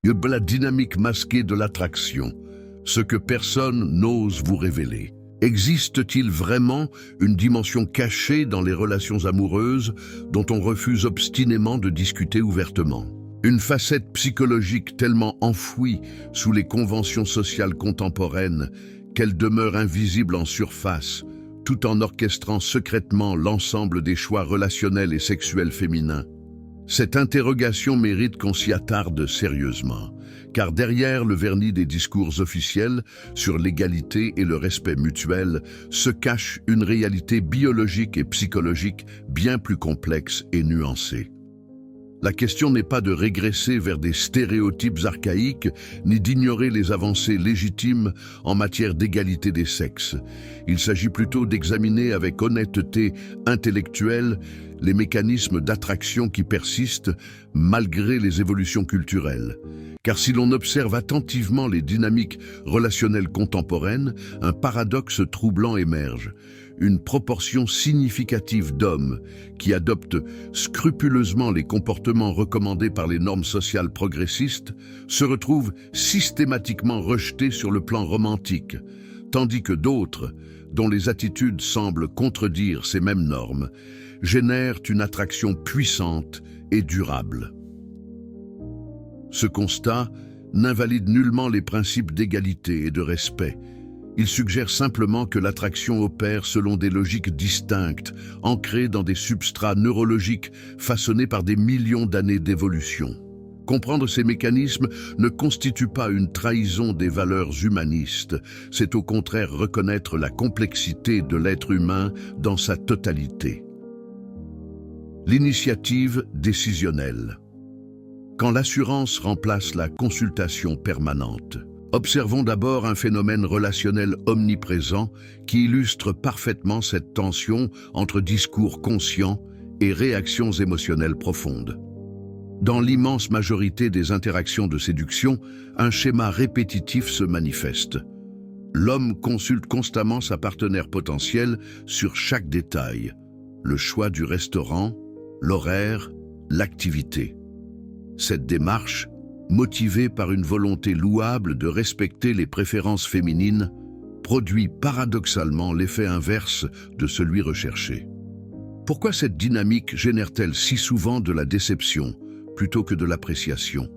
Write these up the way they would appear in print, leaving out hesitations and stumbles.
La dynamique masquée de l'attraction, ce que personne n'ose vous révéler. Existe-t-il vraiment une dimension cachée dans les relations amoureuses dont on refuse obstinément de discuter ouvertement? Une facette psychologique tellement enfouie sous les conventions sociales contemporaines qu'elle demeure invisible en surface, tout en orchestrant secrètement l'ensemble des choix relationnels et sexuels féminins. Cette interrogation mérite qu'on s'y attarde sérieusement, car derrière le vernis des discours officiels sur l'égalité et le respect mutuel se cache une réalité biologique et psychologique bien plus complexe et nuancée. La question n'est pas de régresser vers des stéréotypes archaïques, ni d'ignorer les avancées légitimes en matière d'égalité des sexes. Il s'agit plutôt d'examiner avec honnêteté intellectuelle les mécanismes d'attraction qui persistent malgré les évolutions culturelles. Car si l'on observe attentivement les dynamiques relationnelles contemporaines, un paradoxe troublant émerge. Une proportion significative d'hommes qui adoptent scrupuleusement les comportements recommandés par les normes sociales progressistes se retrouvent systématiquement rejetés sur le plan romantique, tandis que d'autres, dont les attitudes semblent contredire ces mêmes normes, génèrent une attraction puissante et durable. Ce constat n'invalide nullement les principes d'égalité et de respect. Il suggère simplement que l'attraction opère selon des logiques distinctes, ancrées dans des substrats neurologiques façonnés par des millions d'années d'évolution. Comprendre ces mécanismes ne constitue pas une trahison des valeurs humanistes, c'est au contraire reconnaître la complexité de l'être humain dans sa totalité. L'initiative décisionnelle. Quand l'assurance remplace la consultation permanente, observons d'abord un phénomène relationnel omniprésent qui illustre parfaitement cette tension entre discours conscients et réactions émotionnelles profondes. Dans l'immense majorité des interactions de séduction, un schéma répétitif se manifeste. L'homme consulte constamment sa partenaire potentielle sur chaque détail, le choix du restaurant, l'horaire, l'activité. Cette démarche, motivée par une volonté louable de respecter les préférences féminines, produit paradoxalement l'effet inverse de celui recherché. Pourquoi cette dynamique génère-t-elle si souvent de la déception plutôt que de l'appréciation?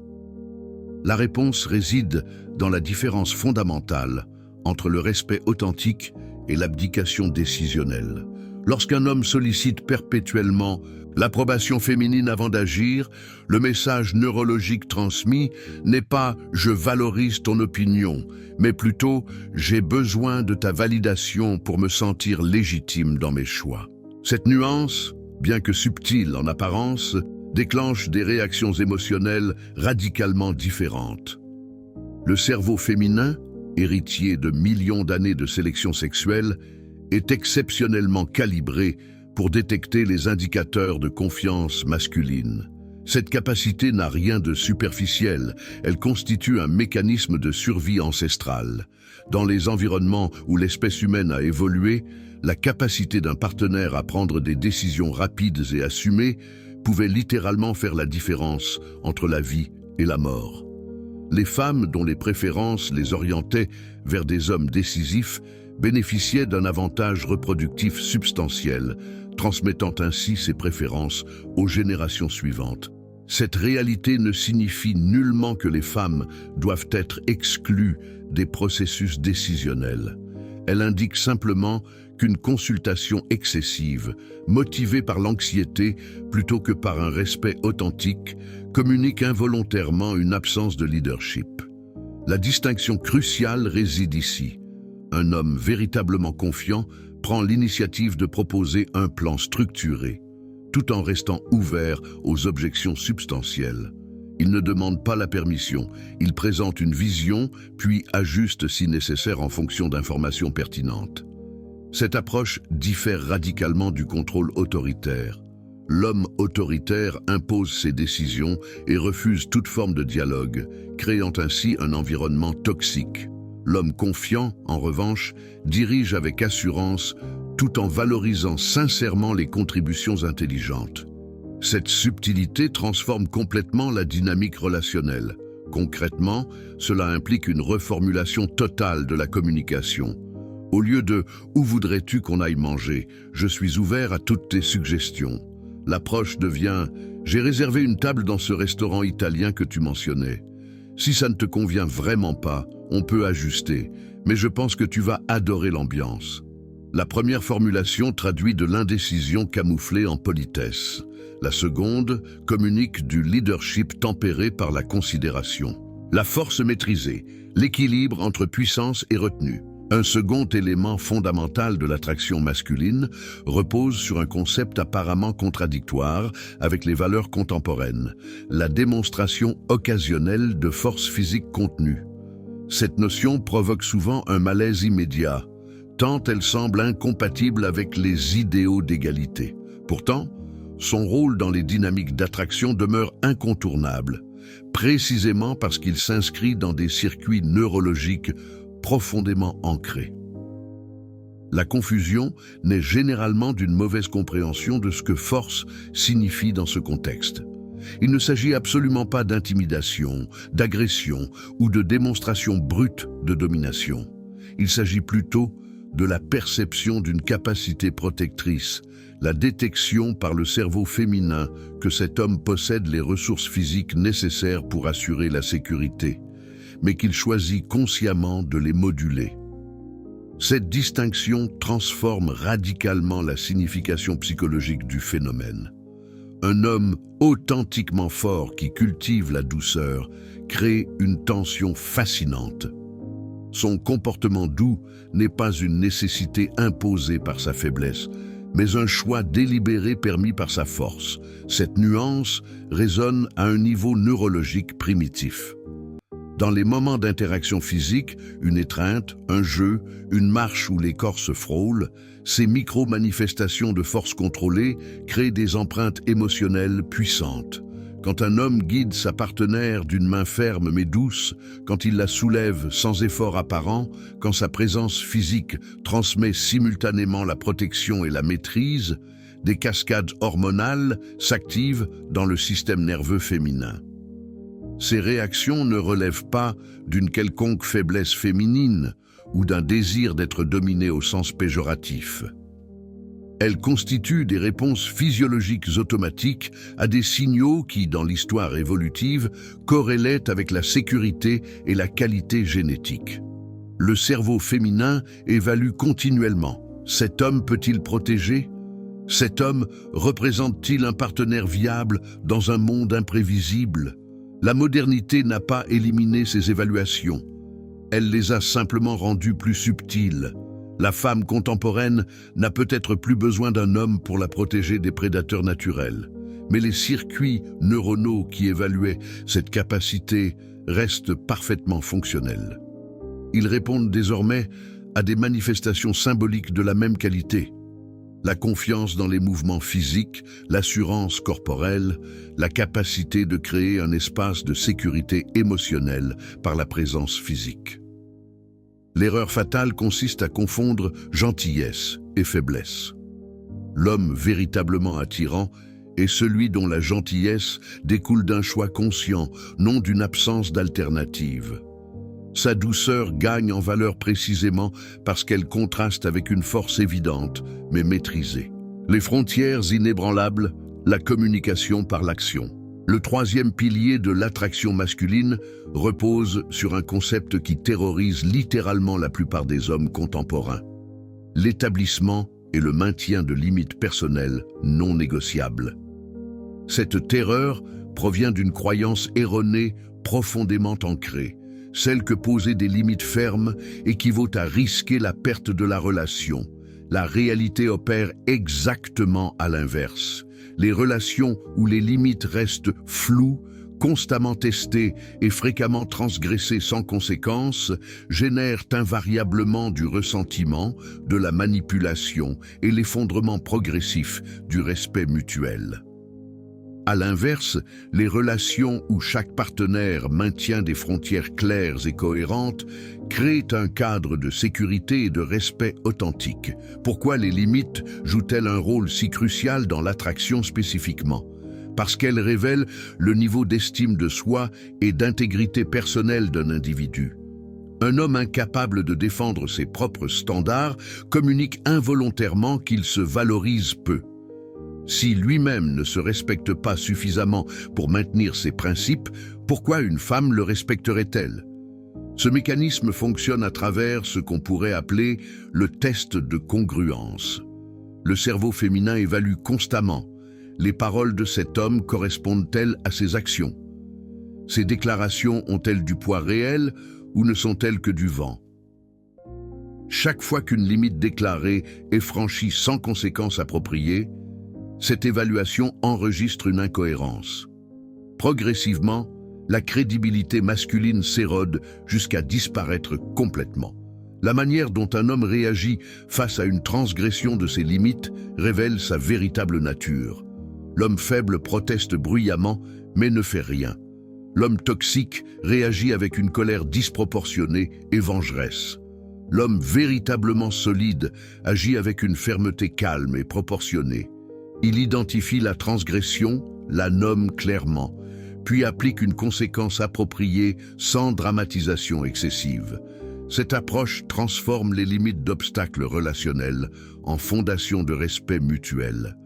La réponse réside dans la différence fondamentale entre le respect authentique et l'abdication décisionnelle. Lorsqu'un homme sollicite perpétuellement l'approbation féminine avant d'agir, le message neurologique transmis n'est pas « je valorise ton opinion », mais plutôt « j'ai besoin de ta validation pour me sentir légitime dans mes choix ». Cette nuance, bien que subtile en apparence, déclenche des réactions émotionnelles radicalement différentes. Le cerveau féminin, héritier de millions d'années de sélection sexuelle, est exceptionnellement calibré pour détecter les indicateurs de confiance masculine. Cette capacité n'a rien de superficiel, elle constitue un mécanisme de survie ancestrale. Dans les environnements où l'espèce humaine a évolué, la capacité d'un partenaire à prendre des décisions rapides et assumées pouvait littéralement faire la différence entre la vie et la mort. Les femmes dont les préférences les orientaient vers des hommes décisifs bénéficiaient d'un avantage reproductif substantiel, transmettant ainsi ses préférences aux générations suivantes. Cette réalité ne signifie nullement que les femmes doivent être exclues des processus décisionnels. Elle indique simplement qu'une consultation excessive, motivée par l'anxiété plutôt que par un respect authentique, communique involontairement une absence de leadership. La distinction cruciale réside ici. Un homme véritablement confiant prend l'initiative de proposer un plan structuré, tout en restant ouvert aux objections substantielles. Il ne demande pas la permission, il présente une vision, puis ajuste si nécessaire en fonction d'informations pertinentes. Cette approche diffère radicalement du contrôle autoritaire. L'homme autoritaire impose ses décisions et refuse toute forme de dialogue, créant ainsi un environnement toxique. L'homme confiant, en revanche, dirige avec assurance tout en valorisant sincèrement les contributions intelligentes. Cette subtilité transforme complètement la dynamique relationnelle. Concrètement, cela implique une reformulation totale de la communication. Au lieu de « Où voudrais-tu qu'on aille manger ?» Je suis ouvert à toutes tes suggestions. L'approche devient « J'ai réservé une table dans ce restaurant italien que tu mentionnais. Si ça ne te convient vraiment pas, on peut ajuster, mais je pense que tu vas adorer l'ambiance. » La première formulation traduit de l'indécision camouflée en politesse. La seconde communique du leadership tempéré par la considération. La force maîtrisée, l'équilibre entre puissance et retenue. Un second élément fondamental de l'attraction masculine repose sur un concept apparemment contradictoire avec les valeurs contemporaines, la démonstration occasionnelle de force physique contenue. Cette notion provoque souvent un malaise immédiat, tant elle semble incompatible avec les idéaux d'égalité. Pourtant, son rôle dans les dynamiques d'attraction demeure incontournable, précisément parce qu'il s'inscrit dans des circuits neurologiques profondément ancrés. La confusion naît généralement d'une mauvaise compréhension de ce que force signifie dans ce contexte. Il ne s'agit absolument pas d'intimidation, d'agression ou de démonstration brute de domination. Il s'agit plutôt de la perception d'une capacité protectrice, la détection par le cerveau féminin que cet homme possède les ressources physiques nécessaires pour assurer la sécurité, mais qu'il choisit consciemment de les moduler. Cette distinction transforme radicalement la signification psychologique du phénomène. Un homme authentiquement fort qui cultive la douceur crée une tension fascinante. Son comportement doux n'est pas une nécessité imposée par sa faiblesse, mais un choix délibéré permis par sa force. Cette nuance résonne à un niveau neurologique primitif. Dans les moments d'interaction physique, une étreinte, un jeu, une marche où les corps se frôlent, ces micro-manifestations de force contrôlée créent des empreintes émotionnelles puissantes. Quand un homme guide sa partenaire d'une main ferme mais douce, quand il la soulève sans effort apparent, quand sa présence physique transmet simultanément la protection et la maîtrise, des cascades hormonales s'activent dans le système nerveux féminin. Ces réactions ne relèvent pas d'une quelconque faiblesse féminine ou d'un désir d'être dominé au sens péjoratif. Elles constituent des réponses physiologiques automatiques à des signaux qui, dans l'histoire évolutive, corrélaient avec la sécurité et la qualité génétique. Le cerveau féminin évalue continuellement. Cet homme peut-il protéger ? Cet homme représente-t-il un partenaire viable dans un monde imprévisible ? La modernité n'a pas éliminé ces évaluations. Elle les a simplement rendues plus subtiles. La femme contemporaine n'a peut-être plus besoin d'un homme pour la protéger des prédateurs naturels. Mais les circuits neuronaux qui évaluaient cette capacité restent parfaitement fonctionnels. Ils répondent désormais à des manifestations symboliques de la même qualité. La confiance dans les mouvements physiques, l'assurance corporelle, la capacité de créer un espace de sécurité émotionnelle par la présence physique. L'erreur fatale consiste à confondre gentillesse et faiblesse. L'homme véritablement attirant est celui dont la gentillesse découle d'un choix conscient, non d'une absence d'alternative. Sa douceur gagne en valeur précisément parce qu'elle contraste avec une force évidente, mais maîtrisée. Les frontières inébranlables, la communication par l'action. Le troisième pilier de l'attraction masculine repose sur un concept qui terrorise littéralement la plupart des hommes contemporains. L'établissement et le maintien de limites personnelles non négociables. Cette terreur provient d'une croyance erronée profondément ancrée, celle que poser des limites fermes équivaut à risquer la perte de la relation. La réalité opère exactement à l'inverse. Les relations où les limites restent floues, constamment testées et fréquemment transgressées sans conséquence, génèrent invariablement du ressentiment, de la manipulation et l'effondrement progressif du respect mutuel. À l'inverse, les relations où chaque partenaire maintient des frontières claires et cohérentes créent un cadre de sécurité et de respect authentique. Pourquoi les limites jouent-elles un rôle si crucial dans l'attraction spécifiquement ? parce qu'elle révèle le niveau d'estime de soi et d'intégrité personnelle d'un individu. Un homme incapable de défendre ses propres standards communique involontairement qu'il se valorise peu. Si lui-même ne se respecte pas suffisamment pour maintenir ses principes, pourquoi une femme le respecterait-elle? Ce mécanisme fonctionne à travers ce qu'on pourrait appeler le test de congruence. Le cerveau féminin évalue constamment: les paroles de cet homme correspondent-elles à ses actions? Ses déclarations ont-elles du poids réel ou ne sont-elles que du vent? Chaque fois qu'une limite déclarée est franchie sans conséquence appropriée, cette évaluation enregistre une incohérence. Progressivement, la crédibilité masculine s'érode jusqu'à disparaître complètement. La manière dont un homme réagit face à une transgression de ses limites révèle sa véritable nature. L'homme faible proteste bruyamment, mais ne fait rien. L'homme toxique réagit avec une colère disproportionnée et vengeresse. L'homme véritablement solide agit avec une fermeté calme et proportionnée. Il identifie la transgression, la nomme clairement, puis applique une conséquence appropriée sans dramatisation excessive. Cette approche transforme les limites d'obstacles relationnels en fondation de respect mutuel.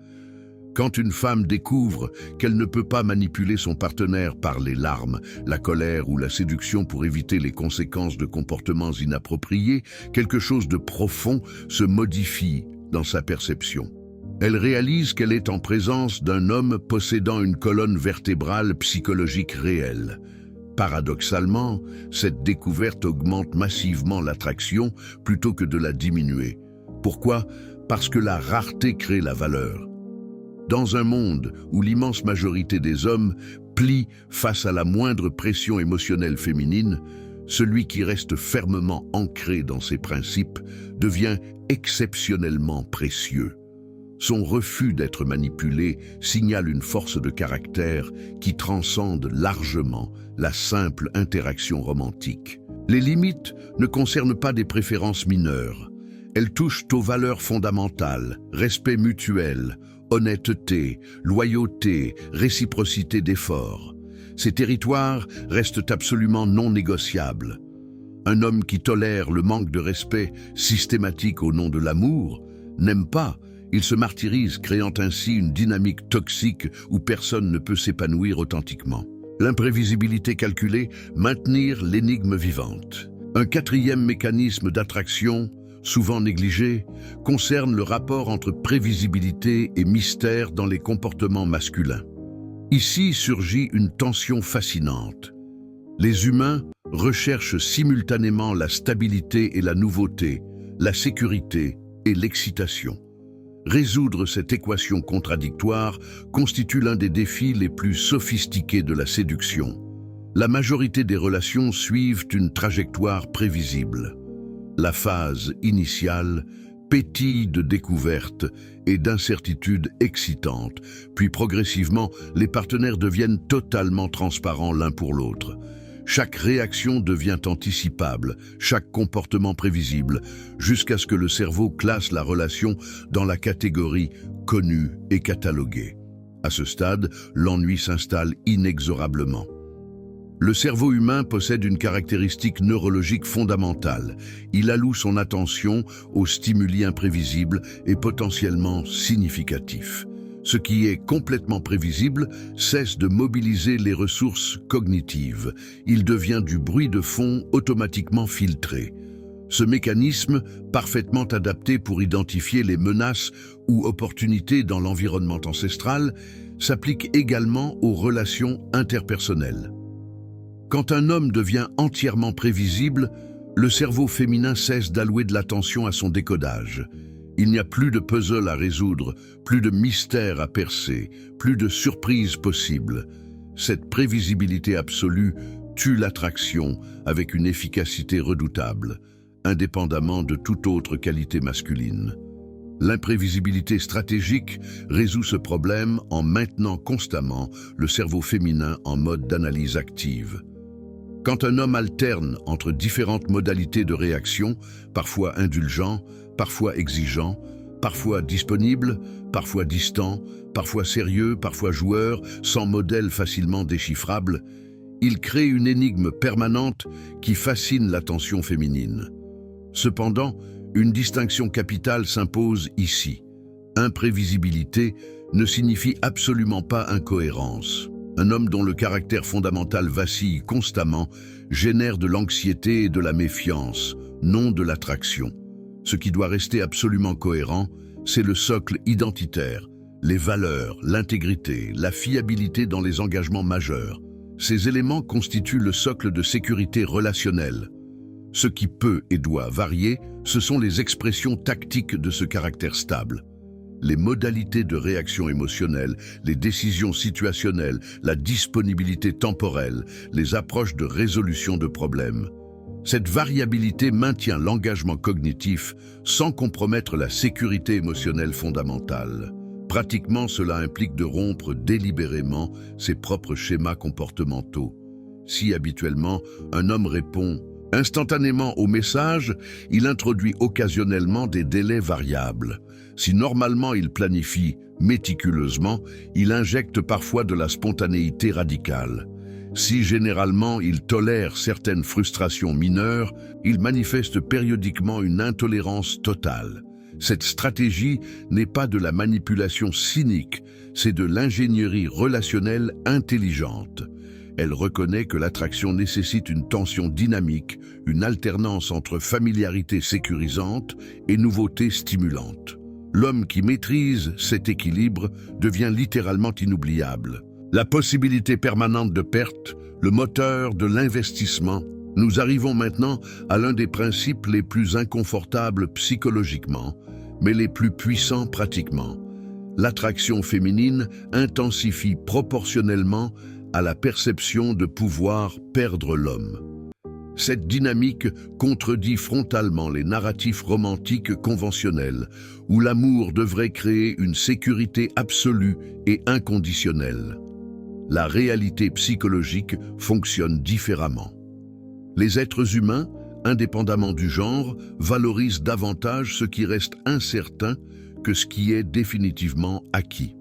Quand une femme découvre qu'elle ne peut pas manipuler son partenaire par les larmes, la colère ou la séduction pour éviter les conséquences de comportements inappropriés, quelque chose de profond se modifie dans sa perception. Elle réalise qu'elle est en présence d'un homme possédant une colonne vertébrale psychologique réelle. Paradoxalement, cette découverte augmente massivement l'attraction plutôt que de la diminuer. Pourquoi? Parce que la rareté crée la valeur. Dans un monde où l'immense majorité des hommes plie face à la moindre pression émotionnelle féminine, celui qui reste fermement ancré dans ses principes devient exceptionnellement précieux. Son refus d'être manipulé signale une force de caractère qui transcende largement la simple interaction romantique. Les limites ne concernent pas des préférences mineures. Elles touchent aux valeurs fondamentales: respect mutuel, honnêteté, loyauté, réciprocité d'efforts. Ces territoires restent absolument non négociables. Un homme qui tolère le manque de respect systématique au nom de l'amour n'aime pas. Il se martyrise, créant ainsi une dynamique toxique où personne ne peut s'épanouir authentiquement. L'imprévisibilité calculée, maintenir l'énigme vivante. Un quatrième mécanisme d'attraction, souvent négligé, concerne le rapport entre prévisibilité et mystère dans les comportements masculins. Ici surgit une tension fascinante. Les humains recherchent simultanément la stabilité et la nouveauté, la sécurité et l'excitation. Résoudre cette équation contradictoire constitue l'un des défis les plus sophistiqués de la séduction. La majorité des relations suivent une trajectoire prévisible. La phase initiale pétille de découvertes et d'incertitudes excitantes, puis progressivement, les partenaires deviennent totalement transparents l'un pour l'autre. Chaque réaction devient anticipable, chaque comportement prévisible, jusqu'à ce que le cerveau classe la relation dans la catégorie « connue et cataloguée ». À ce stade, l'ennui s'installe inexorablement. Le cerveau humain possède une caractéristique neurologique fondamentale. Il alloue son attention aux stimuli imprévisibles et potentiellement significatifs. Ce qui est complètement prévisible cesse de mobiliser les ressources cognitives. Il devient du bruit de fond automatiquement filtré. Ce mécanisme, parfaitement adapté pour identifier les menaces ou opportunités dans l'environnement ancestral, s'applique également aux relations interpersonnelles. Quand un homme devient entièrement prévisible, le cerveau féminin cesse d'allouer de l'attention à son décodage. Il n'y a plus de puzzle à résoudre, plus de mystère à percer, plus de surprises possibles. Cette prévisibilité absolue tue l'attraction avec une efficacité redoutable, indépendamment de toute autre qualité masculine. L'imprévisibilité stratégique résout ce problème en maintenant constamment le cerveau féminin en mode d'analyse active. Quand un homme alterne entre différentes modalités de réaction, parfois indulgent, parfois exigeant, parfois disponible, parfois distant, parfois sérieux, parfois joueur, sans modèle facilement déchiffrable, il crée une énigme permanente qui fascine l'attention féminine. Cependant, une distinction capitale s'impose ici. Imprévisibilité ne signifie absolument pas incohérence. Un homme dont le caractère fondamental vacille constamment génère de l'anxiété et de la méfiance, non de l'attraction. Ce qui doit rester absolument cohérent, c'est le socle identitaire, les valeurs, l'intégrité, la fiabilité dans les engagements majeurs. Ces éléments constituent le socle de sécurité relationnelle. Ce qui peut et doit varier, ce sont les expressions tactiques de ce caractère stable. Les modalités de réaction émotionnelle, les décisions situationnelles, la disponibilité temporelle, les approches de résolution de problèmes. Cette variabilité maintient l'engagement cognitif sans compromettre la sécurité émotionnelle fondamentale. Pratiquement, cela implique de rompre délibérément ses propres schémas comportementaux. Si habituellement, un homme répond instantanément au message, il introduit occasionnellement des délais variables. Si normalement il planifie méticuleusement, il injecte parfois de la spontanéité radicale. Si généralement il tolère certaines frustrations mineures, il manifeste périodiquement une intolérance totale. Cette stratégie n'est pas de la manipulation cynique, c'est de l'ingénierie relationnelle intelligente. Elle reconnaît que l'attraction nécessite une tension dynamique, une alternance entre familiarité sécurisante et nouveauté stimulante. L'homme qui maîtrise cet équilibre devient littéralement inoubliable. La possibilité permanente de perte, le moteur de l'investissement. Nous arrivons maintenant à l'un des principes les plus inconfortables psychologiquement, mais les plus puissants pratiquement. L'attraction féminine intensifie proportionnellement à la perception de pouvoir perdre l'homme. Cette dynamique contredit frontalement les narratifs romantiques conventionnels, où l'amour devrait créer une sécurité absolue et inconditionnelle. La réalité psychologique fonctionne différemment. Les êtres humains, indépendamment du genre, valorisent davantage ce qui reste incertain que ce qui est définitivement acquis.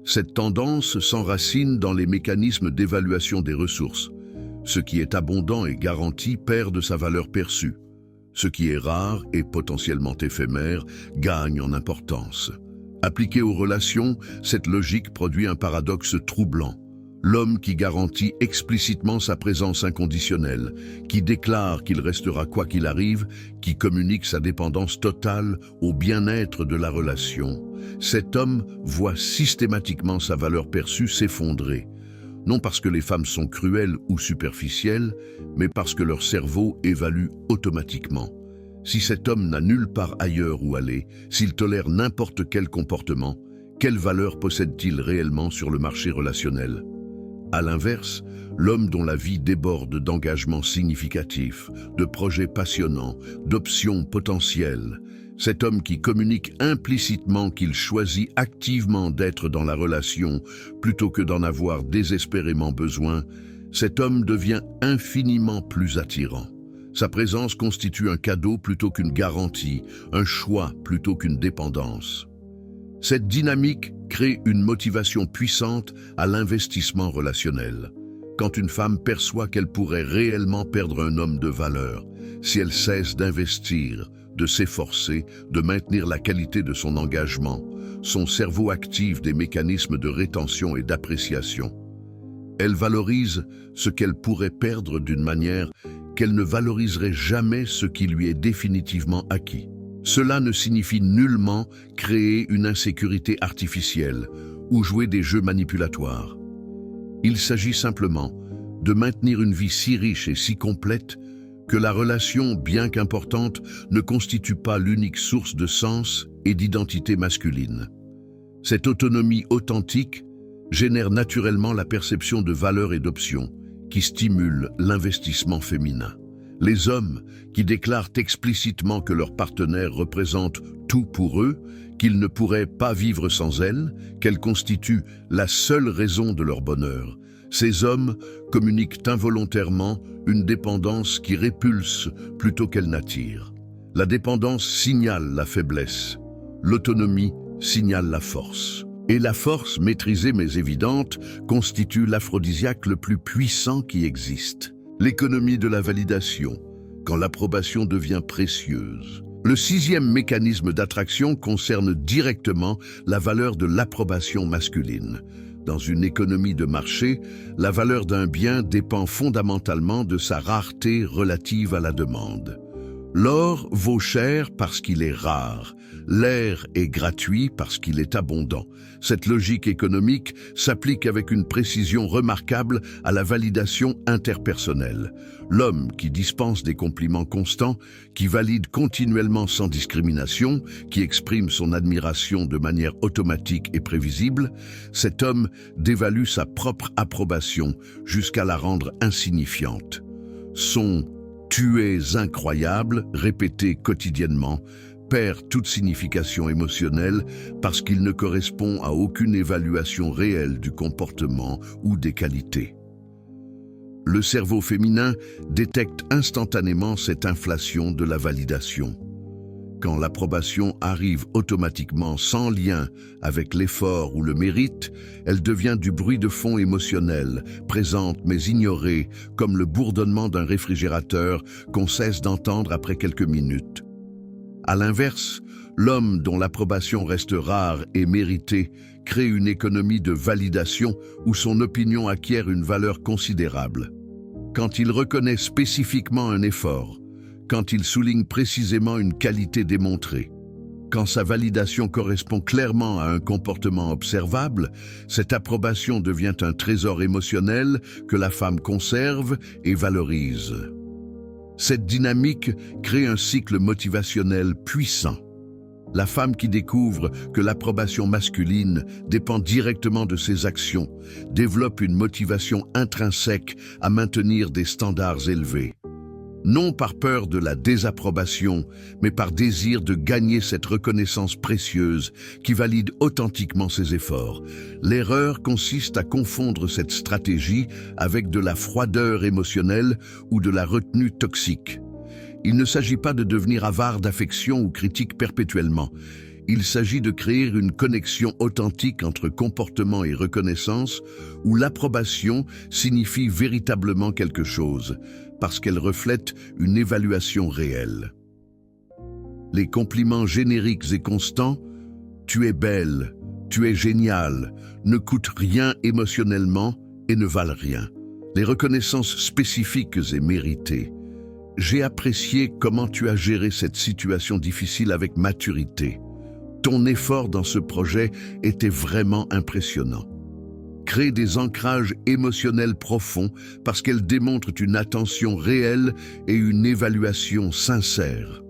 Cette tendance s'enracine dans les mécanismes d'évaluation des ressources. Ce qui est abondant et garanti perd de sa valeur perçue. Ce qui est rare et potentiellement éphémère gagne en importance. Appliquée aux relations, cette logique produit un paradoxe troublant. L'homme qui garantit explicitement sa présence inconditionnelle, qui déclare qu'il restera quoi qu'il arrive, qui communique sa dépendance totale au bien-être de la relation, cet homme voit systématiquement sa valeur perçue s'effondrer. Non parce que les femmes sont cruelles ou superficielles, mais parce que leur cerveau évalue automatiquement. Si cet homme n'a nulle part ailleurs où aller, s'il tolère n'importe quel comportement, quelle valeur possède-t-il réellement sur le marché relationnel ? À l'inverse, l'homme dont la vie déborde d'engagements significatifs, de projets passionnants, d'options potentielles, cet homme qui communique implicitement qu'il choisit activement d'être dans la relation plutôt que d'en avoir désespérément besoin, cet homme devient infiniment plus attirant. Sa présence constitue un cadeau plutôt qu'une garantie, un choix plutôt qu'une dépendance. Cette dynamique crée une motivation puissante à l'investissement relationnel. Quand une femme perçoit qu'elle pourrait réellement perdre un homme de valeur, si elle cesse d'investir, de s'efforcer, de maintenir la qualité de son engagement, son cerveau active des mécanismes de rétention et d'appréciation. Elle valorise ce qu'elle pourrait perdre d'une manière qu'elle ne valoriserait jamais ce qui lui est définitivement acquis. Cela ne signifie nullement créer une insécurité artificielle ou jouer des jeux manipulatoires. Il s'agit simplement de maintenir une vie si riche et si complète que la relation, bien qu'importante, ne constitue pas l'unique source de sens et d'identité masculine. Cette autonomie authentique génère naturellement la perception de valeur et d'options qui stimule l'investissement féminin. Les hommes qui déclarent explicitement que leur partenaire représente tout pour eux, qu'ils ne pourraient pas vivre sans elle, qu'elle constitue la seule raison de leur bonheur. Ces hommes communiquent involontairement une dépendance qui répulse plutôt qu'elle n'attire. La dépendance signale la faiblesse. l'autonomie signale la force. Et la force, maîtrisée mais évidente, constitue l'aphrodisiaque le plus puissant qui existe. L'économie de la validation, quand l'approbation devient précieuse. Le sixième mécanisme d'attraction concerne directement la valeur de l'approbation masculine. Dans une économie de marché, la valeur d'un bien dépend fondamentalement de sa rareté relative à la demande. L'or vaut cher parce qu'il est rare. L'air est gratuit parce qu'il est abondant. Cette logique économique s'applique avec une précision remarquable à la validation interpersonnelle. L'homme qui dispense des compliments constants, qui valide continuellement sans discrimination, qui exprime son admiration de manière automatique et prévisible, cet homme dévalue sa propre approbation jusqu'à la rendre insignifiante. Son « tu es incroyable » répété quotidiennement perd toute signification émotionnelle parce qu'il ne correspond à aucune évaluation réelle du comportement ou des qualités. Le cerveau féminin détecte instantanément cette inflation de la validation. Quand l'approbation arrive automatiquement sans lien avec l'effort ou le mérite, elle devient du bruit de fond émotionnel, présente mais ignorée, comme le bourdonnement d'un réfrigérateur qu'on cesse d'entendre après quelques minutes. À l'inverse, l'homme dont l'approbation reste rare et méritée crée une économie de validation où son opinion acquiert une valeur considérable. Quand il reconnaît spécifiquement un effort, quand il souligne précisément une qualité démontrée, quand sa validation correspond clairement à un comportement observable, cette approbation devient un trésor émotionnel que la femme conserve et valorise. Cette dynamique crée un cycle motivationnel puissant. La femme qui découvre que l'approbation masculine dépend directement de ses actions développe une motivation intrinsèque à maintenir des standards élevés. Non par peur de la désapprobation, mais par désir de gagner cette reconnaissance précieuse qui valide authentiquement ses efforts. L'erreur consiste à confondre cette stratégie avec de la froideur émotionnelle ou de la retenue toxique. Il ne s'agit pas de devenir avare d'affection ou critique perpétuellement. Il s'agit de créer une connexion authentique entre comportement et reconnaissance où l'approbation signifie véritablement quelque chose, parce qu'elle reflète une évaluation réelle. Les compliments génériques et constants « tu es belle »,« tu es génial » ne coûtent rien émotionnellement et ne valent rien. Les reconnaissances spécifiques et méritées « j'ai apprécié comment tu as géré cette situation difficile avec maturité. Ton effort dans ce projet était vraiment impressionnant » créent des ancrages émotionnels profonds parce qu'elles démontrent une attention réelle et une évaluation sincère.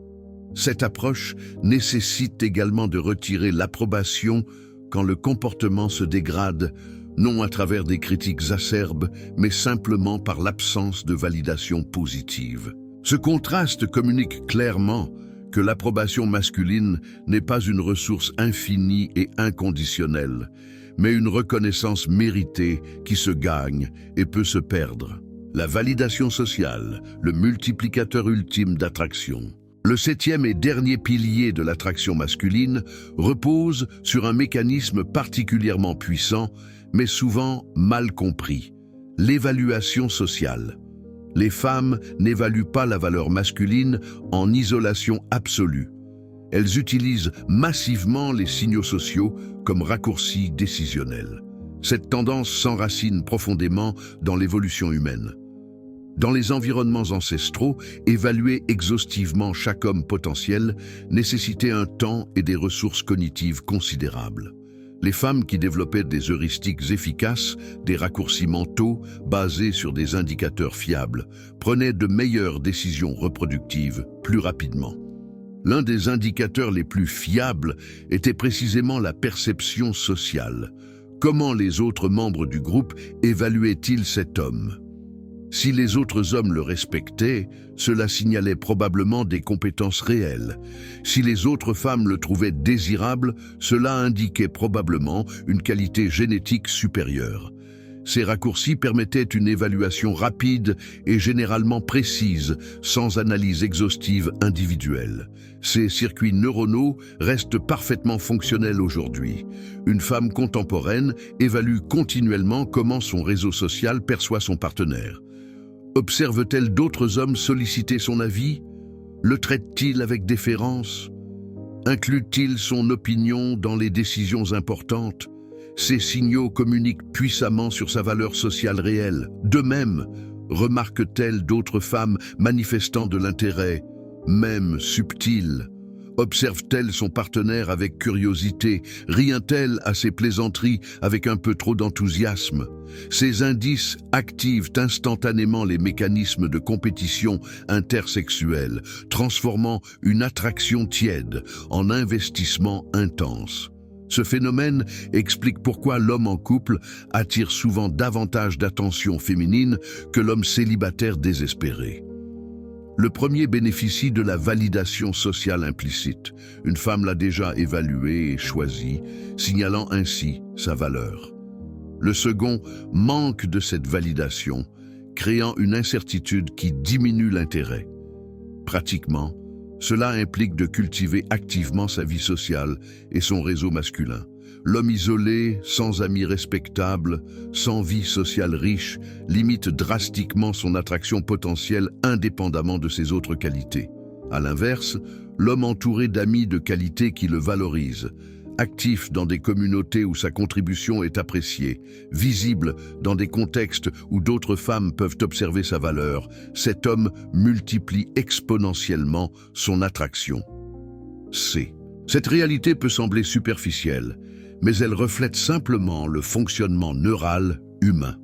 Cette approche nécessite également de retirer l'approbation quand le comportement se dégrade, non à travers des critiques acerbes, mais simplement par l'absence de validation positive. Ce contraste communique clairement que l'approbation masculine n'est pas une ressource infinie et inconditionnelle, mais une reconnaissance méritée qui se gagne et peut se perdre. La validation sociale, le multiplicateur ultime d'attraction. Le septième et dernier pilier de l'attraction masculine repose sur un mécanisme particulièrement puissant, mais souvent mal compris, l'évaluation sociale. Les femmes n'évaluent pas la valeur masculine en isolation absolue. Elles utilisent massivement les signaux sociaux comme raccourcis décisionnels. Cette tendance s'enracine profondément dans l'évolution humaine. Dans les environnements ancestraux, évaluer exhaustivement chaque homme potentiel nécessitait un temps et des ressources cognitives considérables. Les femmes qui développaient des heuristiques efficaces, des raccourcis mentaux basés sur des indicateurs fiables, prenaient de meilleures décisions reproductives plus rapidement. L'un des indicateurs les plus fiables était précisément la perception sociale. Comment les autres membres du groupe évaluaient-ils cet homme? Si les autres hommes le respectaient, cela signalait probablement des compétences réelles. Si les autres femmes le trouvaient désirable, cela indiquait probablement une qualité génétique supérieure. Ces raccourcis permettaient une évaluation rapide et généralement précise, sans analyse exhaustive individuelle. Ces circuits neuronaux restent parfaitement fonctionnels aujourd'hui. Une femme contemporaine évalue continuellement comment son réseau social perçoit son partenaire. Observe-t-elle d'autres hommes solliciter son avis? Le traite-t-il avec déférence? Inclut-il son opinion dans les décisions importantes? Ces signaux communiquent puissamment sur sa valeur sociale réelle. De même, remarque-t-elle d'autres femmes manifestant de l'intérêt, même subtil? Observe-t-elle son partenaire avec curiosité? Rient-elle à ses plaisanteries avec un peu trop d'enthousiasme? Ces indices activent instantanément les mécanismes de compétition intersexuelle, transformant une attraction tiède en investissement intense. Ce phénomène explique pourquoi l'homme en couple attire souvent davantage d'attention féminine que l'homme célibataire désespéré. Le premier bénéficie de la validation sociale implicite. Une femme l'a déjà évalué et choisi, signalant ainsi sa valeur. Le second manque de cette validation, créant une incertitude qui diminue l'intérêt. Pratiquement, cela implique de cultiver activement sa vie sociale et son réseau masculin. L'homme isolé, sans amis respectables, sans vie sociale riche, limite drastiquement son attraction potentielle indépendamment de ses autres qualités. À l'inverse, l'homme entouré d'amis de qualité qui le valorisent, actif dans des communautés où sa contribution est appréciée, visible dans des contextes où d'autres femmes peuvent observer sa valeur, cet homme multiplie exponentiellement son attraction. Cette réalité peut sembler superficielle, mais elle reflète simplement le fonctionnement neural humain.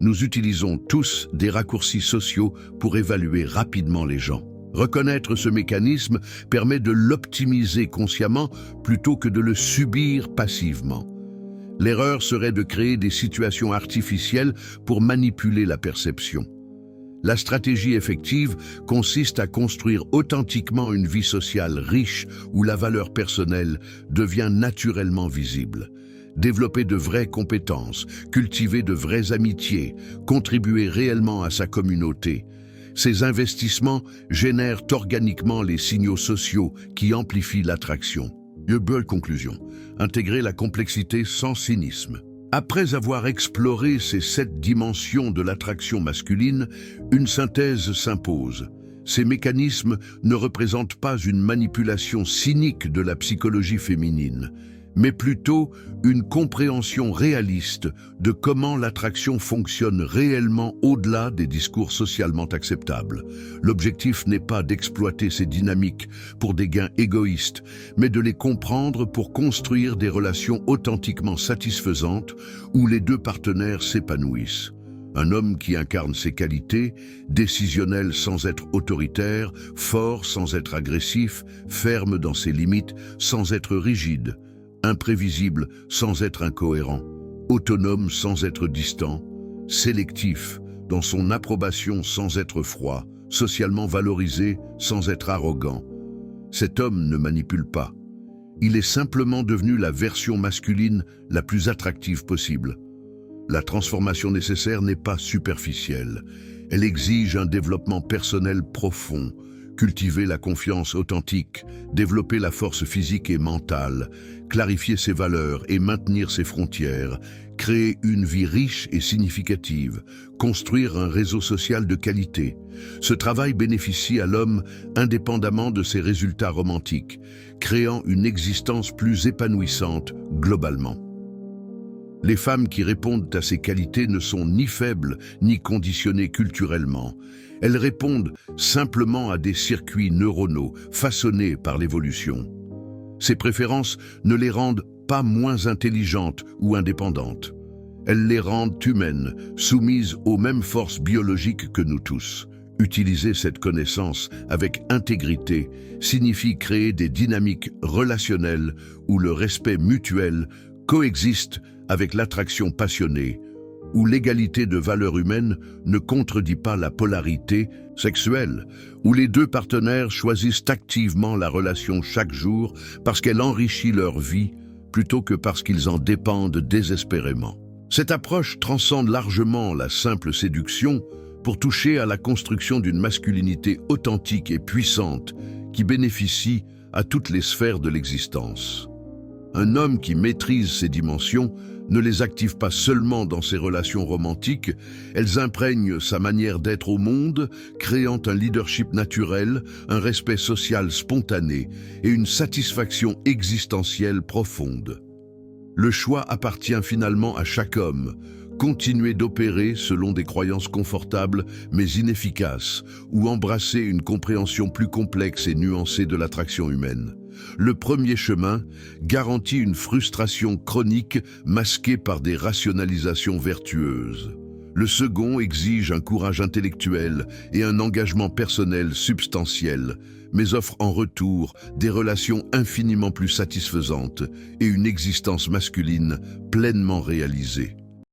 Nous utilisons tous des raccourcis sociaux pour évaluer rapidement les gens. Reconnaître ce mécanisme permet de l'optimiser consciemment plutôt que de le subir passivement. L'erreur serait de créer des situations artificielles pour manipuler la perception. La stratégie effective consiste à construire authentiquement une vie sociale riche où la valeur personnelle devient naturellement visible. Développer de vraies compétences, cultiver de vraies amitiés, contribuer réellement à sa communauté. Ces investissements génèrent organiquement les signaux sociaux qui amplifient l'attraction. Belle conclusion. Intégrer la complexité sans cynisme. Après avoir exploré ces 7 dimensions de l'attraction masculine, une synthèse s'impose. Ces mécanismes ne représentent pas une manipulation cynique de la psychologie féminine, mais plutôt une compréhension réaliste de comment l'attraction fonctionne réellement au-delà des discours socialement acceptables. L'objectif n'est pas d'exploiter ces dynamiques pour des gains égoïstes, mais de les comprendre pour construire des relations authentiquement satisfaisantes où les deux partenaires s'épanouissent. Un homme qui incarne ses qualités, décisionnel sans être autoritaire, fort sans être agressif, ferme dans ses limites sans être rigide, imprévisible sans être incohérent, autonome sans être distant, sélectif dans son approbation sans être froid, socialement valorisé sans être arrogant. Cet homme ne manipule pas. Il est simplement devenu la version masculine la plus attractive possible. La transformation nécessaire n'est pas superficielle. Elle exige un développement personnel profond, cultiver la confiance authentique, développer la force physique et mentale, clarifier ses valeurs et maintenir ses frontières, créer une vie riche et significative, construire un réseau social de qualité. Ce travail bénéficie à l'homme indépendamment de ses résultats romantiques, créant une existence plus épanouissante globalement. Les femmes qui répondent à ces qualités ne sont ni faibles ni conditionnées culturellement. Elles répondent simplement à des circuits neuronaux façonnés par l'évolution. Ces préférences ne les rendent pas moins intelligentes ou indépendantes. Elles les rendent humaines, soumises aux mêmes forces biologiques que nous tous. Utiliser cette connaissance avec intégrité signifie créer des dynamiques relationnelles où le respect mutuel coexiste avec l'attraction passionnée, où l'égalité de valeurs humaines ne contredit pas la polarité sexuelle, où les deux partenaires choisissent activement la relation chaque jour parce qu'elle enrichit leur vie plutôt que parce qu'ils en dépendent désespérément. Cette approche transcende largement la simple séduction pour toucher à la construction d'une masculinité authentique et puissante qui bénéficie à toutes les sphères de l'existence. Un homme qui maîtrise ces dimensions ne les active pas seulement dans ses relations romantiques, elles imprègnent sa manière d'être au monde, créant un leadership naturel, un respect social spontané et une satisfaction existentielle profonde. Le choix appartient finalement à chaque homme. Continuer d'opérer selon des croyances confortables mais inefficaces ou embrasser une compréhension plus complexe et nuancée de l'attraction humaine. Le premier chemin garantit une frustration chronique masquée par des rationalisations vertueuses. Le second exige un courage intellectuel et un engagement personnel substantiel, mais offre en retour des relations infiniment plus satisfaisantes et une existence masculine pleinement réalisée.